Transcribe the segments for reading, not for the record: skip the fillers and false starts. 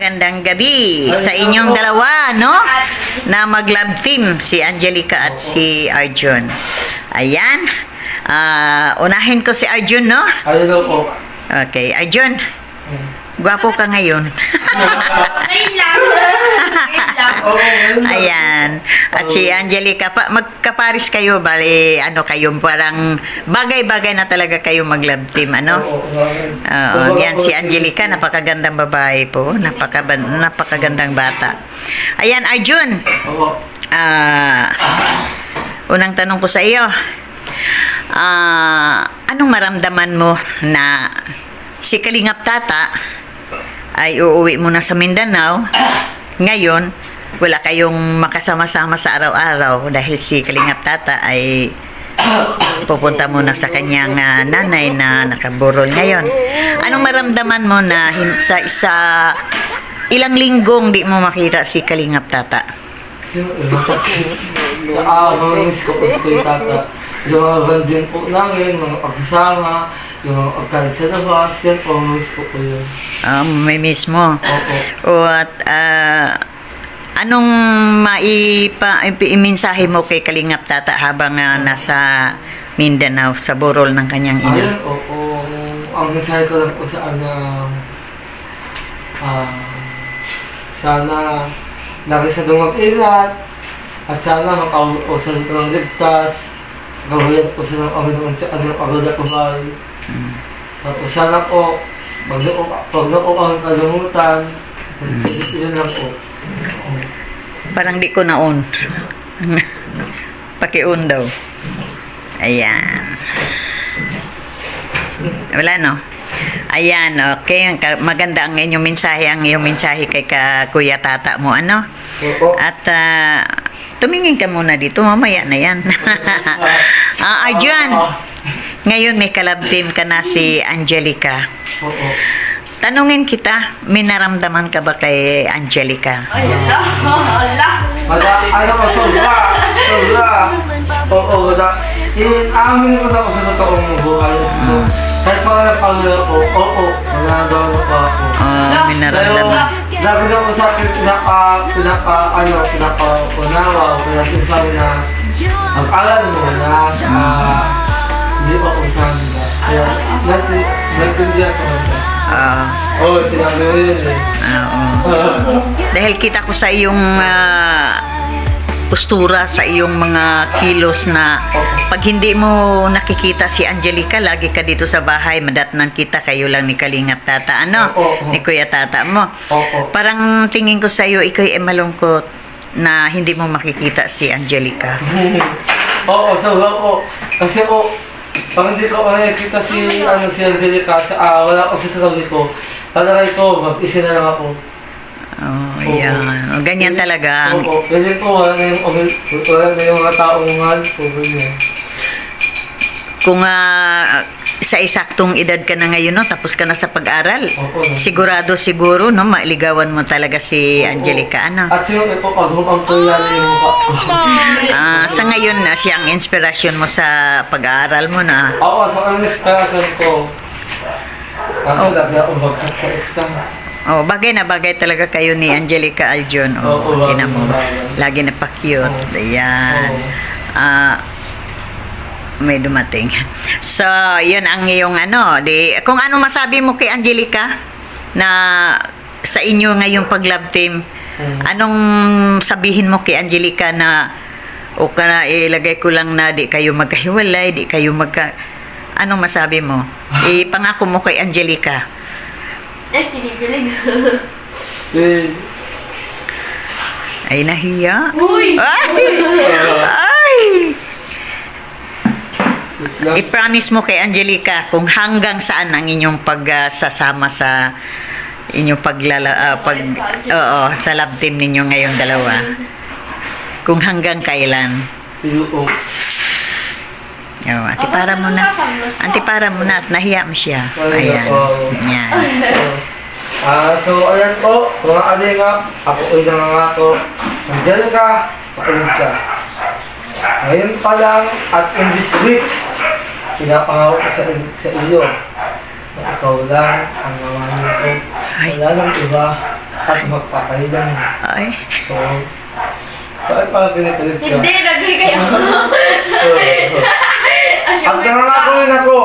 Magandang gabi sa inyong dalawa, no? Na mag-love team, si Angelica at si Arjun. Ayan. Unahin ko si Arjun, no? Hello po. Okay, Arjun. Gwapo ka ngayon. Ngayon lang. Ayan. At si Angelica, magkaparis kayo, bali, ano kayo, parang bagay-bagay na talaga kayo mag-love team, ano? Oo, yan si Angelica, napakagandang babae po, napakagandang bata. Ayan, Arjun. Unang tanong ko sa iyo. Anong maramdaman mo na si Kalingap Tata ay uuwi mo na sa Mindanao? Ngayon, wala kayong makasama-sama sa araw-araw dahil si Kalingap Tata ay pupunta muna sa kanyang nanay na nakaburol ngayon. Anong maramdaman mo na sa ilang linggong di mo makita si Kalingap Tata? Miss ko po si Tata. Yung mga bandin po namin, mga pagsasama, yung mga pagkalit sa labas, yan po, miss ko po yun. May mismo. Opo. At anong mensahe mo kay Kalingap Tata habang nasa Mindanao, sa burol ng kanyang ina? Ayun, opo. Ang mensahe ko lang po sa sana lagi sa dumag-ingat at sana makauwi po sa ng ligtas. Gawayan po sa ng Panginoon sa pagod at babae. Tapos sana po, pag na po ang kalimutan, yun lang po. Parang di ko na-on. Paki-on daw. Ayan. Wala, no? Ayan, okay. Maganda ang inyong mensahe kay Kuya Tata mo, ano? Opo. At tumingin ka muna dito, mamaya na yan. Arjun, ngayon may kalab team ka na si Angelica. Oo. Tanungin kita, may naramdaman ka ba kay Angelica? Ano ko, sobra. Oo, wala. Amin ko na ako sa totoong buhay. Kahit sa mga pangalaman ko, oo, nagagawa na po ako. May naramdaman. Lagi na ako sa akin, pinapaunawa, kaya sinasabi na, mag-aral mo na, hindi pa ako sa nila. Kaya, nagtindihan ko na siya. Oo, sinabi mo yun eh. Dahil kita ko sa iyong postura, sa iyong mga kilos na pag hindi mo nakikita si Angelica, lagi ka dito sa bahay, madatnan kita, kayo lang ni Kalingap Tata, ano? Ni Kuya Tata mo. Parang tingin ko sa iyo, ikaw ay malungkot na hindi mo makikita si Angelica. Oo, sobra po. Kasi po, pag hindi ko nakikita si Angelica, wala ko sa sarili ko, talaga ito, mag-isa na lang ako. Yan. Ganyan talaga. Oo, ganyan po, wala na yung mga taong mahal po, ganyan. Kung sa isaktong edad ka na ngayon, no, tapos ka na sa pag-aral, siguro, no, mailigawan mo talaga si Angelica, ano? At sino po, pag-upang po yan yung mukha. Sa ngayon, siya ang inspirasyon mo sa pag-aaral mo na. Oo, so ang inspiration ko, kasi lagi ako bagsak sa exam. Bagay na bagay talaga kayo ni Angelica Arjun. Tina mo. Lagi na pa-cute. Ayan. May dumating. So, yun ang iyong kung ano masabi mo kay Angelica na sa inyo ngayong pag-love team, anong sabihin mo kay Angelica na ilagay ko lang na di kayo magkahiwalay, di kayo anong masabi mo? Ipangako mo kay Angelica. Kinikilig. Ay, nahiya. Uy! Ay! I-promise mo kay Angelica kung hanggang saan ang inyong pagsasama sa inyong sa love team ninyo ngayong dalawa. Kung hanggang kailan. Antipara mo na at nahiya mo siya. Ayan. Yan. So, ayan po, mga alingap, ako ay nangangako. Angelica, pakinig ka. Ngayon pa lang at in this week, pinapangako ko sa iyo na ikaw lang ang mamahalin ko. Wala nang iba. At magpapalitan. Ay. Oo. Bakit pala pinipilit ka? Hindi, nagbigay ako. At nananakawin ako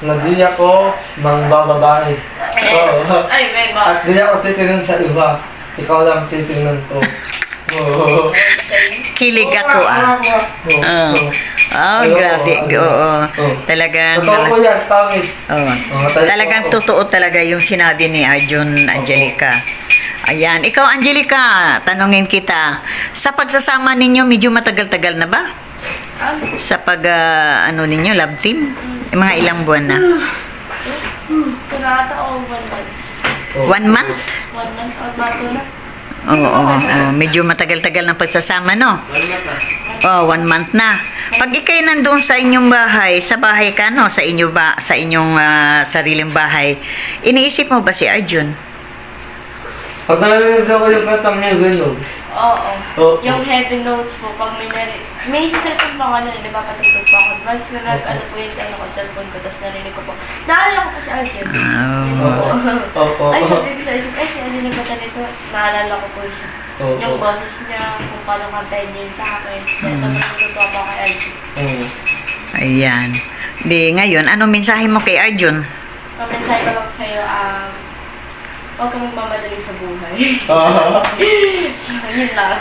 na di ako mangbababae. Oo. Ay, may ba? At di ako titingnan sa iba. Ikaw lang titingnan ko. Oo. Kilig ako Oo. Oh, grabe. Oo. Talagang Totoo ko yan, pangis. Oo. Talagang totoo talaga yung sinabi ni Arjun Angelica. Ayan. Ikaw, Angelica, tanungin kita. Sa pagsasama ninyo, medyo matagal-tagal na ba? Sa pag, ano ninyo, love team? Mga ilang buwan na? Kunata o 1 month? 1 month? 1 month o bago na? Oo. Medyo matagal-tagal ng pagsasama, no? Oh, 1 month na. Pag ikay nandoon sa inyong bahay, sa bahay ka, no? Sa inyo ba, sa inyong sariling bahay, iniisip mo ba si Arjun? Pag nanonood ako yung katang Heaven Notes. Oo. Oo. Yung heavy notes po, pag may isa-cellphone pa ako na, nagpapatugtog pa ako. Once na nag-ano po yung sa cellphone ko, tapos narinig ko po. Naalala ko po si Arjun. Oo. Oo. Ay, sabi ko sa isip, ay, si Arjun nagkata nito. Naalala ko po siya. Oo. Yung boses niya, kung paano kantayin niya yun sa akin. Kaya sobrang natutuwa pa kay Arjun. Oo. Ayan. Di, ngayon, ano mensahe mo kay Arjun? Pamensahe ko lang sa'yo, huwag kang magmamadali sa buhay. Yun lang.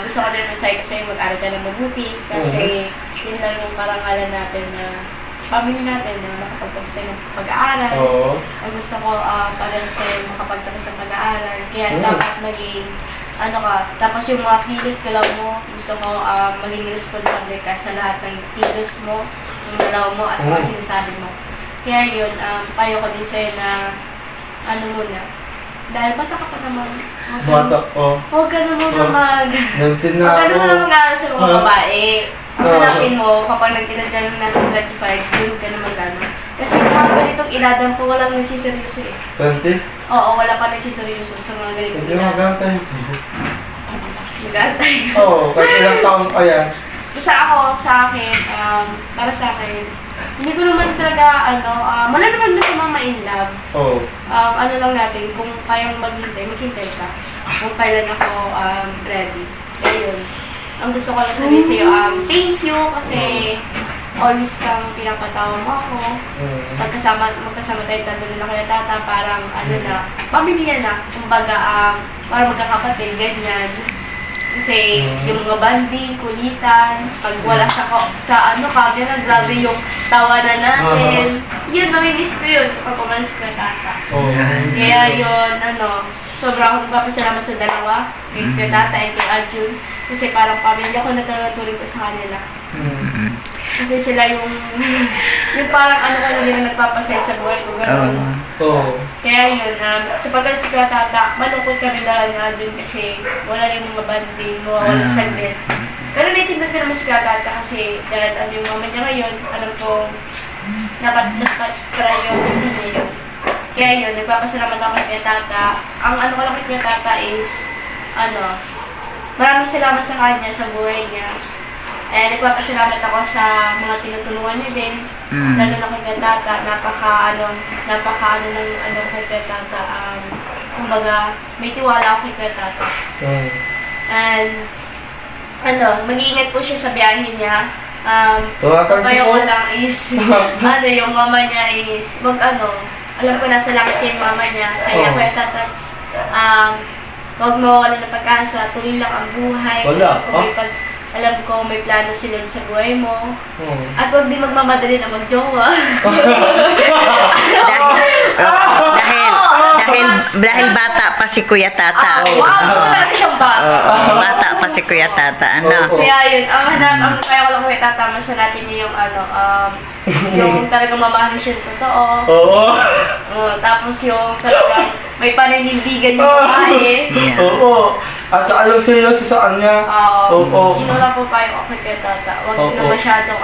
Gusto ko din mensahe ko sa'yo, mag-aral ka ng mabuti. Kasi yun lang yung karangalan natin na sa family natin na makapagtapos tayo ng pag-aaral. Oo. Ang gusto ko, parehas tayo makapagtapos ng pag-aaral. Kaya dapat maging, tapos yung mga kilos galaw mo, gusto ko maging responsable ka sa lahat ng kilos mo, yung galaw mo, at mga sinasabi mo. Kaya yun, payo ko din sa'yo na, muna, dahil bata ka pa naman, huwag ka na muna Nantin na huwag ka na muna ako. mag-aaral sa mga babae. Hanapin mo, kapag nagtinadya ng nasa 25, doon ka na mag-ano. Kasi mga ganitong iladan po, walang nagsiseryoso eh. 20? Oo, wala pa nagsiseryoso sa mga ganitong Hindi iladan. magantay. Mag-aantay. Oo, kahit ilang taon pa yan. Basta ako, sa akin, para sa akin, hindi ko naman talaga, wala naman na sa mga in love. Oo. Ano lang natin, kung kayang maghintay ka. Kung kailan ako ready. Kaya yun. Ang gusto ko lang sabihin sa'yo, thank you kasi always kang pinapatawa mo ako. Magkasama tayo tatlo nila kaya tata, parang pamilya na. Kumbaga, parang magkakapatid, ganyan. Kasi yung mga banding, kulitan, pag wala sa camera, grabe yung tawanan natin. Yun, mamimiss ko yun kapag umalis ko tata. Kaya yun, sobrang akong nagpapasalamat sa dalawa, kay tata at kay Arjun. Kasi parang pamilya ko na talaga tuloy ko sa kanila. Kasi sila yung parang ko na din nagpapasaya sa buhay ko, gano'n. Oo. Kaya yun, sa pag-alis ka tata, malungkot kami dahil nga dyan kasi wala rin mga banding, walang saglit. Pero naitindag ko naman si tata kasi dahil yung mama niya ngayon, alam ko, priority niya yun. Kaya yun, nagpapasalamat ako kay tata. Ang ko lang kay tata is, maraming salamat sa kanya, sa buhay niya. Nagpapasalamat ako sa mga tinutulungan niya din. Lalo na kay tata, napaka ng kay tata. Kumbaga, may tiwala ako kay tata. And, mag-iingat po siya sa biyahe niya. Kaya ko lang is, yung mama niya is, alam ko nasa langit yung mama niya. Kaya kaya tata, huwag mo wala na pag-asa, tuloy lang ang buhay. Alam ko may plano sila sa buhay mo. At huwag din magmamadali na magjowa. dahil bata pa si Kuya Tata. Talaga siyang bata. Bata pa si Kuya Tata. Kaya yun, ang kaya ko lang kay tata, masalatin niya yung yung talagang mamahalin siya totoo. Tapos yung talagang may paninindigan yung babae. Oo. At sa alam siya sa kanya. Oo. Yun lang po payo ako kay tata. Huwag na masyadong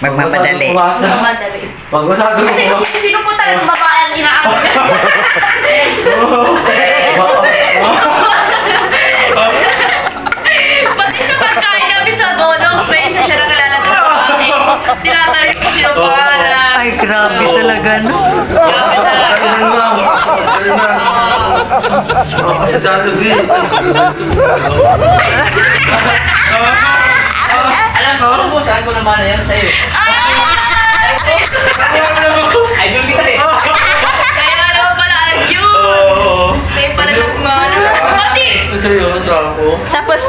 Magmamadali. magmamadali. Wag masyadong Kasi sino po talagang babae ang inaawit? Pati sa pagkain namin sa Donogs, may isa siya nakilala ng babae. Tinatarik ko siya pangalan. Ay, grabe talaga, no? Grabe talaga. sa Jollibee. Alam mo, saan ko naman na yan sa'yo? Idol kita eh. Kaya naman pala, Arjun! Sa'yo pala nagmano. Pati! Ito yun, sa ako. Tapos,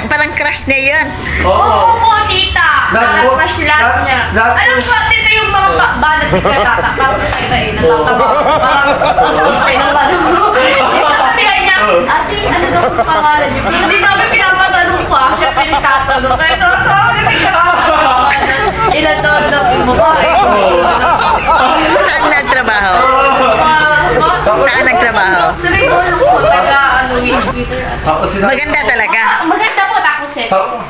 parang crush niya yun. Oo po, tita! Lahat po- Crush lahat niya. lahat po- Alam ko, tita, yung mga banat ni Tata. Parang tita eh, natatawa. Parang pinapano. Sabihan niya, ate, ano daw ang pangalan niyo? Hindi namin pinapatanong pa. Siya pinagtatanong. Kaya ilan taon daw yung babae? Saan nagtrabaho? Saan nagtrabaho? Sabi ko, ko, taga, Twitter. Tapos sila... Maganda talaga. Maganda po, tako sexy. Tapos...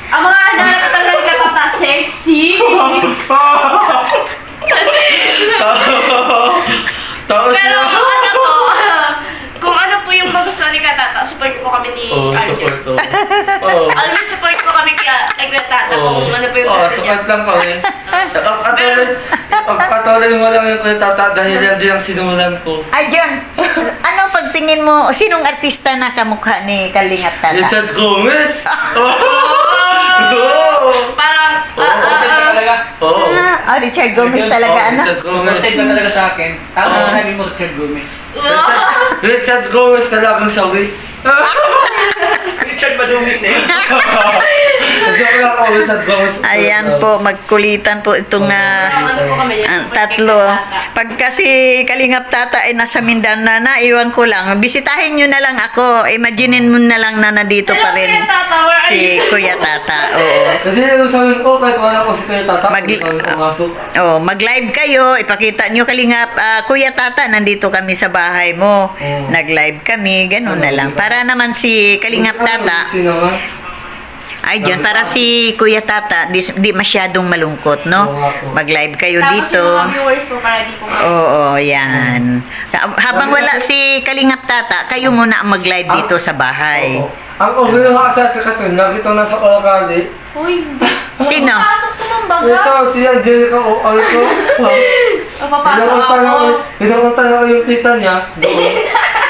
Ang mga anak talaga tata sexy. Tapos Pero sila... kung ano po yung magustuhan ni Katata, support po kami ni Oo, Arjun. support to. Oo. Always support po kami kay Katata kung ano po yung Oo, gusto niya. support lang kami. Ang patuloy mo lang yung Tata dahil yan din ang sinulan ko. Ay, John, ano pagtingin mo, sinong artista na kamukha ni Kalingap Tata? Richard Gomez! Parang, Talaga. Oo. Richard Gomez talaga, ano? Richard Gomez. Content ka talaga sa akin. Tama sinabi mo, Richard Gomez. Richard Gomez talagang sawi. Richard Madumis na yun. Joke lang ako, Richard Gomez. Ayan po, magkulitan po itong ano po kami, ang support kay tatlo. Katata. Pag kasi Kalingap Tata ay nasa Mindanao na, iwan ko lang. Bisitahin nyo na lang ako. Imaginein mo na lang na nandito pa rin Hello, Kuya Tata, where are si you? Kuya Tata. Oo. Kasi sabihin ko, kahit wala ko si Kuya Tata, pumasok. Oh, mag-live kayo, ipakita nyo Kalingap, Kuya Tata, nandito kami sa bahay mo. Oo. Nag-live kami, ganun na lang. Para naman si Kalingap Tata, Sino nga? ay dyan, para si Kuya Tata, di masyadong malungkot, no? Mag-live kayo Tapos dito. yung mga viewers po, para di po Oo, yan. Habang wala si Kalingap Tata, kayo muna ang mag-live dito sa bahay. Oo. Ang okay nga sa Katun, nakita na sa Kalakali. Uy, hindi. Sino? Pasok ko ng baga. Ito, si Angelica o ano ko. Papapasok ako. Pinakunta na ko yung tita niya.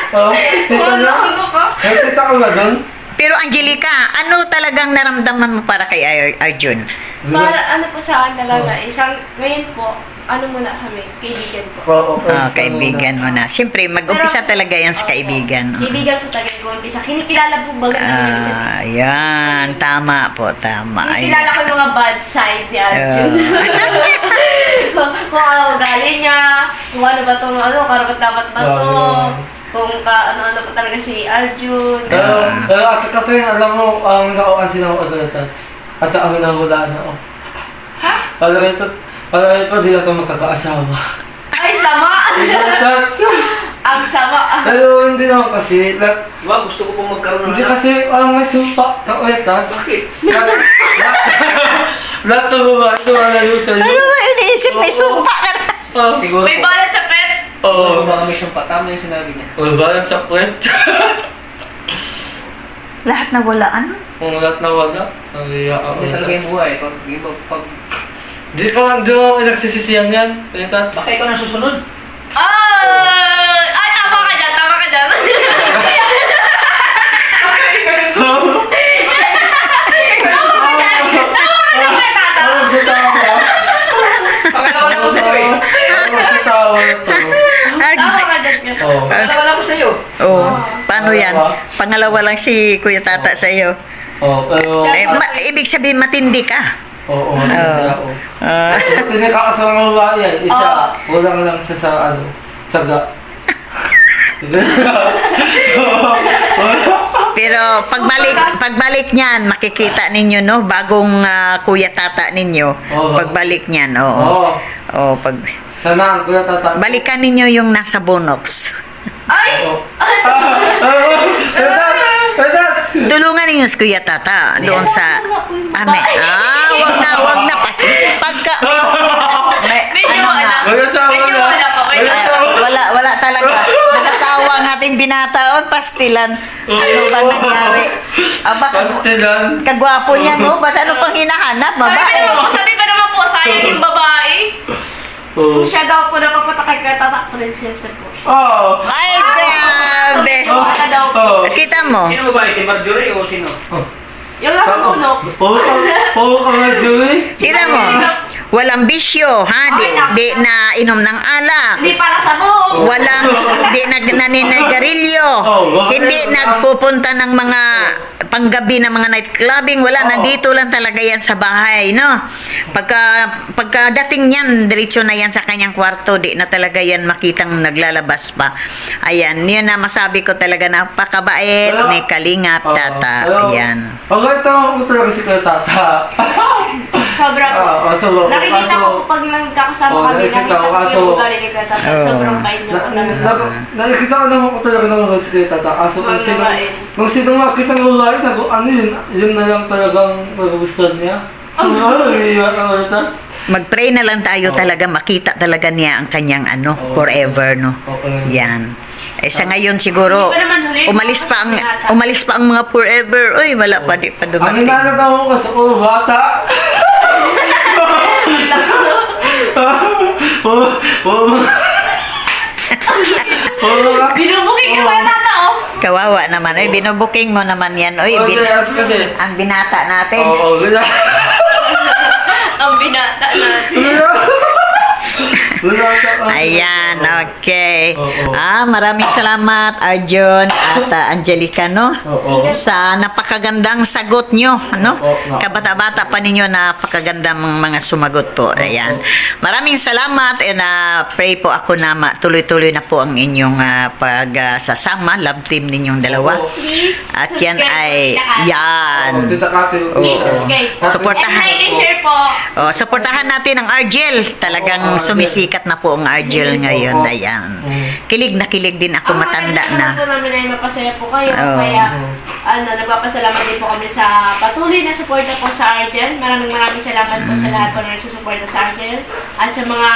Oo, tita niya. Ano ka? Yung tita ko nga doon. Pero Angelica, ano talagang naramdaman mo para kay Arjun? Para ano po sa akin talaga, isang, ngayon po, ano muna kami, kaibigan po. Oo, Kaibigan mo na. Siyempre, mag-umpisa talaga yan sa kaibigan. Kaibigan po talaga ko umpisa. Kinikilala po baga namin yung isa't isa. Yan. Tama po, tama. Kinikilala ko yung mga bad side ni Arjun. kung ano ugali niya, kung ano ba itong ano, karapat dapat ba ito. Kung ano-ano po talaga si Arjun. Pero at Katun, alam mo, ang nakauan sila ng Tats. At sa ang nahulaan na ako. Palagay ko, di ako magkakaasawa. Ay, sama! Tats! Ang sama. Pero hindi naman kasi, Diba, gusto ko pong magkaroon ng hindi kasi, may sumpa ka ulit, Tats. Bakit? Lahat ng babae, tumalayo sa'yo. Ano ba iniisip? May sumpa ka na. Siguro May po. balat sa pet! Oo. Baka may siyang patama yung sinabi niya. O, balat sa kwet. Lahat na wala. Ano? Kung lahat na wala, ang iya ako. Hindi talaga yung buhay. Pag Di mo nagsisisiyan yan, Tats. baka ikaw na susunod. Ay, tama ka dyan, tama ka dyan. Ano si tao ka? Pangalawa na ko sa'yo eh. Ano si tao na to? Tama ka dyan. Oo. Pangalawa na ko sa'yo. Oh, paano yan? Pangalawa lang si Kuya Tata sa iyo. Oo, pero... Ibig sabihin matindi ka. Oo, hindi ako. Ah, Hindi ka sa mga babae yan. Isa, kulang lang siya sa ano, tsaga. pero pagbalik niyan, makikita ninyo no, bagong Kuya Tata ninyo. Oo. Pagbalik niyan, oo. Oo. Oh, Sana ang kuya tata. balikan ninyo yung nasa Bonox. Ay! Oo. Tulungan ninyo si Kuya Tata doon sa wag na pagka Medyo wala. Wala sa Medyo wala. wala pa. Medyo Wala wala. wala talaga. Nakakaawa ng ating binataon, pastilan. Ano ba nangyari? Aba, Pastilan. kagwapo niya, no? Ba't ano pang hinahanap, babae? Sabi pa naman po, sayang yung babae. Oo. Kung siya daw po napapunta kay Tata, prinsesa po siya. Oo. Ay, grabe! Wala daw po. Oo. Kita mo? Sino ba? Si Marjorie o sino? Yung nasa tulog. Oo ka nga, Joey. Kita mo? Walang bisyo, ha? Di na inom ng alak. Hindi para sa buong. Walang, di naninigarilyo. Hindi nagpupunta ng mga panggabi ng mga night clubbing. Wala, nandito lang talaga yan sa bahay, no? Pagkadating niyan, diretso na yan sa kanyang kwarto. Di na talaga yan makitang naglalabas pa. Ayan, yun na masabi ko talaga, napakabait ni Kalingap Tata. Ayan. Okay, tama ko talaga si Kuya Tata. Sobra po. Nakikita ko po pag nagkakasama Oo, kami, nakikita nakikita ko, ko kaso- yung ugali ni Tata. Sobrang bait na po namin. Nakikita ko naman ko talaga naman si Kuya Tata. Kaso Mga babae. kung sino makita ng lalaki, ano yun na lang talagang magugustuhan niya. Ano, iiyak ang ulit. Mag-pray na lang tayo talaga, makita talaga niya ang kanyang forever, no? Okay. Yan. Eh sa ngayon siguro, Hindi pa naman huli. umalis pa ang mga forever. Uy, wala pa, di pa Ang dumating. inanataw ko kasi ko, bata. Binubuking ka pa Tata, oh. Kawawa naman. Ay, binubuking mo naman yan. Uy, Kasi, ang binata natin. oo, ganyan. Ang binata natin. Ayan, okay. Oo. Maraming salamat, Arjun at Angelica, no? Oo. Sa napakagandang sagot nyo, no? Oo. Kabata-bata pa ninyo, napakagandang mga sumagot po. Ayan. Maraming salamat and pray po ako na tuloy-tuloy na po ang inyong pagsasama, love team ninyong dalawa. Oo. Please, At yan subscribe ay, po lahat. yan. Tita Kati. Please Oo. subscribe po. Supportahan. And like and share po. Oh, supportahan natin ang Argel. Talagang Oo, Argel. sumisikat na po ang Argel ngayon. Oo. Ayan. Oo. Kilig na kilig din ako, Ang matanda maganda na. naman po namin ay mapasaya po kayo. Oo. Kaya, nagpapasalamat din po kami sa patuloy na suporta po sa Argel. Maraming salamat po sa lahat po na nagsusuporta sa Argel. At sa mga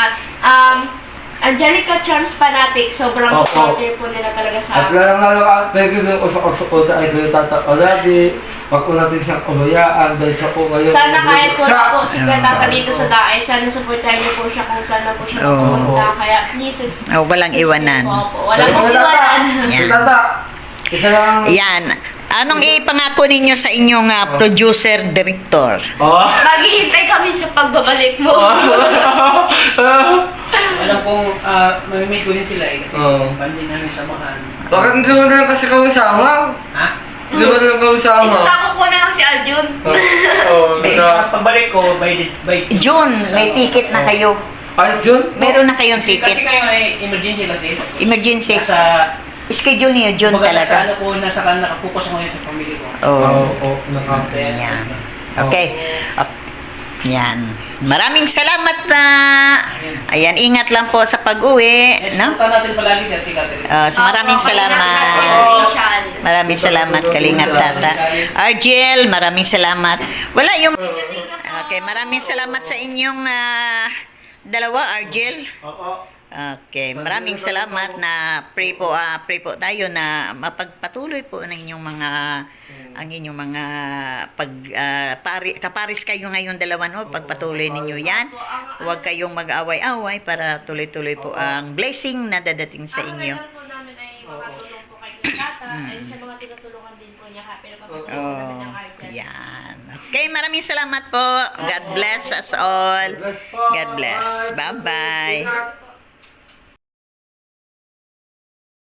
Angelica Charms Fanatics, sobrang Oo. supporter po nila talaga At sa... lalong thank you din ko sa suporta ay Kuya Tata Oladi. Wag ko natin siyang umayaan dahil siya po ngayon. Sana kahit wala po si Kuya Oo. Tata dito sa daay, sana supportahan niyo po siya kung saan na po siya Oo. pumunta. Kaya please, Oh, walang iwanan. Opo, wala pong iwanan. Yan. Kuya Tata, isa lang. Yan. Anong ipangako ninyo sa inyong producer, director? Oh. Maghihintay kami sa pagbabalik mo. Alam kong mamimiss ko din sila eh kasi Oo. pandin namin samahan. Bakit hindi mo na lang kasi kausama? Ha? Hindi mo na lang kausama? Isasako ko na lang si Aljun. Oo. Eh, sa pagbalik ko, by June, may ticket na kayo. Ay, Jun? Meron na kayong Kasi ticket. kayo ay emergency kasi. Emergency. Sa Schedule niyo June kumbaga, sa talaga. ano ko, nasa kan nakapokus ako ngayon sa pamilya ko. Oh. Oo, naka. Yan. Okay. Yan. Maraming salamat na. Ayan, ingat lang po sa pag-uwi, Eh, no? punta natin palagi si Ate Catherine. So maraming salamat. Maraming salamat, Kalingap Tata. Argel, maraming salamat. Wala yung... Okay, maraming salamat sa inyong dalawa, Argel. Oo. Okay, maraming salamat na pray po tayo na mapagpatuloy po ng inyong mga ang inyong mga kaparis kayo ngayon dalawa, no? Pagpatuloy ninyo yan. Huwag kayong mag-away-away para tuloy-tuloy po ang blessing na dadating sa inyo. Ang po namin ay makatulong po kay Tata. Ayun sa mga tinutulungan din po niya. Kaya napapatulong namin ng Argel. Yan. Okay, maraming salamat po. God bless us all. Bless po. God bless. Bye-bye. Ingat.